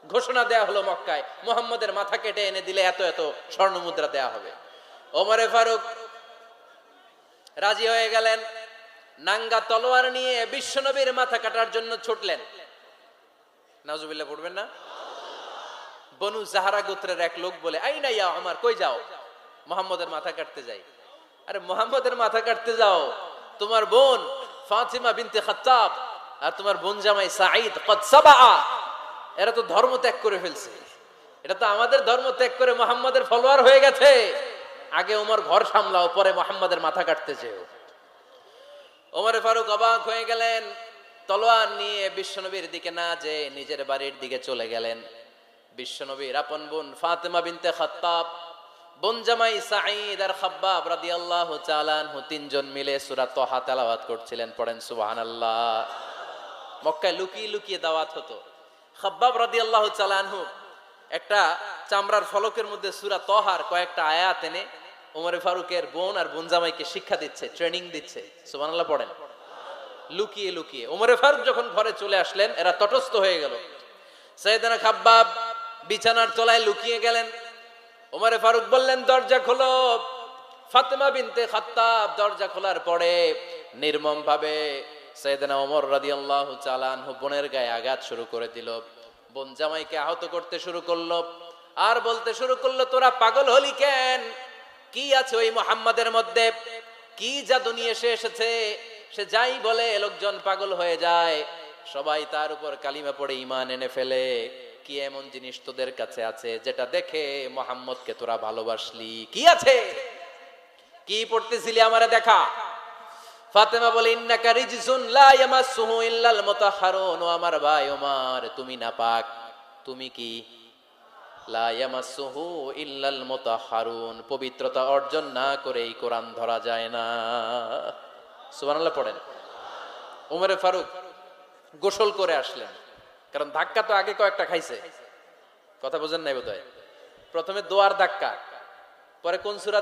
ঘোষণা দেয়া হলো মক্কায়, মুহাম্মদের মাথা কেটে এনে দিলে এত এত স্বর্ণ মুদ্রা দেয়া হবে। ওমরে ফারুক রাজি হয়ে গেলেন, নাঙ্গা তলোয়ার নিয়ে বিশ্বনবীর মাথা কাটার জন্য ছুটলেন। নাউজুবিল্লাহ পড়বেন না? বনু জাহরা গোত্রের এক লোক বলে, আইনা ইয়া ওমর, কই যাও? মুহাম্মদের মাথা কাটতে যাই। আরে মুহাম্মদের মাথা কাটতে যাও? তোমার বোন ফাতিমা বিনতে খাত্তাব আর তোমার বোন জামাই সাঈদ কদ সাবা, এরা তো ধর্ম ত্যাগ করে ফেলছে। এটা তো আমাদের ধর্ম ত্যাগ করে মুহাম্মদের ফলোয়ার হয়ে গেছে। আগে ওমর ঘর সামলাও, পরে মুহাম্মদের মাথা কাটতে যেও। ওমরে ফারুক অবাক হয়ে গেলেন, তলোয়ার নিয়ে বিশ্বনবীর দিকে না যে নিজের বাড়ির দিকে চলে গেলেন। বিশ্বনবীর আপন বোন ফাতিমা বিনতে খাত্তাব, বোন জামাই সাঈদ আর খাব্বাব রাদিয়াল্লাহু তাআলা আনহু তিনজন মিলে সূরা তাহা তেলাওয়াত করছিলেন। পড়েন সুবহানাল্লাহ। মক্কায় লুকিয়ে লুকিয়ে দাওয়াত হতো। খাব্বাব রাদিয়াল্লাহু তাআলা আনহু একটা চামড়ার ফলকের মধ্যে সূরা তাহার কয়েকটা আয়াত এনে ওমরে ফারুকের বোন আর বোন জামাইকে শিক্ষা দিচ্ছে, ট্রেনিং দিচ্ছে। সুবহানাল্লাহ পড়েন। লুকিয়ে লুকিয়ে ওমরে ফারুক যখন ঘরে চলে আসলেন, এরা তটস্থ হয়ে গেল। সাইয়েদনা খাব্বাব বিছানার তলায় লুকিয়ে গেলেন। ওমরে ফারুক বললেন, দরজা খোলো। ফাতিমা বিনতে খাত্তাব দরজা খোলার পরে নির্মম ভাবে সাইয়েদনা ওমর রাদিয়াল্লাহু তাআলা আনহু বোনের গায়ে আঘাত শুরু করে দিল। বোন জামাইকে আহত করতে শুরু করলো আর বলতে শুরু করলো, তোরা পাগল হলি কেন? কি আছে ওই মুহাম্মাদের মধ্যে? কি জাদু নিয়ে সে এসেছে? সে যাই বলে লোকজন পাগল হয়ে যায়, সবাই তার উপর কালিমা পড়ে ঈমান এনে ফেলে। কি এমন জিনিস তোদের কাছে আছে যেটা দেখে মুহাম্মদকে তোরা ভালোবাসলি? কি আছে? কি পড়তেছিলি আমারে দেখা। ফাতেমা বলে, ইন্নাকা রিজসুন লা ইয়ামাসসুহু ইল্লাল মুতাহহারুন। ও আমার ভাই ওমর, তুমি নাপাক। তুমি কি? লা ইয়ামাসসুহু ইল্লাল মুতাহহারুন, পবিত্রতা অর্জন না করে এই কোরআন ধরা যায় না। সুবহানাল্লাহ পড়েন। ওমরে ফারুক গোসল করে আসলেন, কারণ ধাক্কা তো আগে কয়েকটা খাইছে। কথা বোঝেন নাই বোধহয়? প্রথমে দোয়ার ধাক্কা, পরে কোন সূরা